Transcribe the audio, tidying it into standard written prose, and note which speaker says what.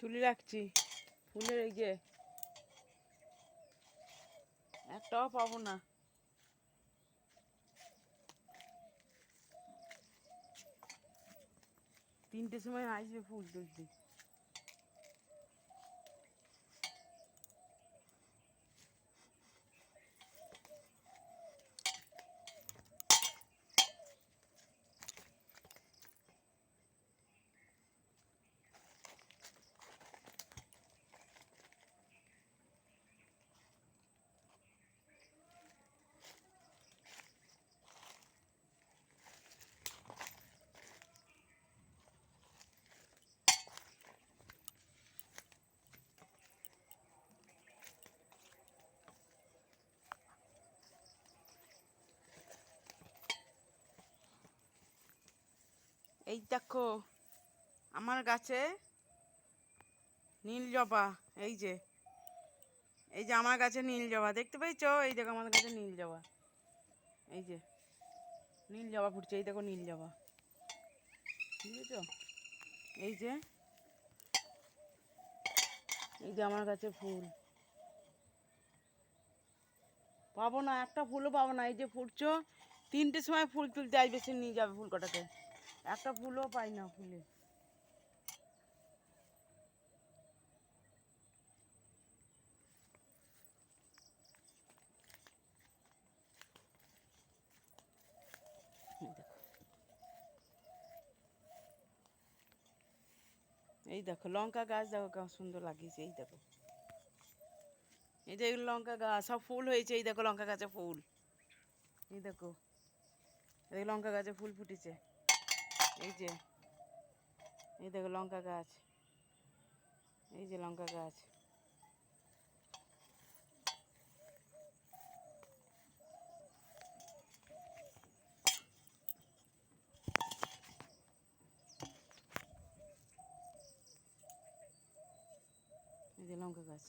Speaker 1: তুলে রাখছি ফুলের এই যে একটাও পাবো না। তিনটের সময় আসবে ফুল তুলতে। এই দেখো আমার গাছে নীল জবা। এই যে আমার গাছে নীল জবা দেখতে পেয়েছো? এই দেখো আমার গাছে নীল জবা। এই যে নীল জবা ফুটছে। এই দেখো নীল জবা, বুঝেছো? এই যে আমার কাছে ফুল পাবো না, একটা ফুলও পাবো না। এই যে ফুটছো, তিনটের সময় ফুল তুলতে আসবে, সে নিয়ে যাবে ফুল কটাকে। একটা ফুলও পাই না ফুলে। এই দেখো লঙ্কা গাছ, দেখো কেমন সুন্দর লাগিয়েছে। এই দেখো এই যে লঙ্কা গাছ সব ফুল হয়েছে। এই দেখো লঙ্কা গাছে ফুল। এই দেখো এই লঙ্কা গাছে ফুল ফুটেছে। এই যে এই দেখো লঙ্কা গাছ, এই যে লঙ্কা গাছ। এই যে লঙ্কা গাছ।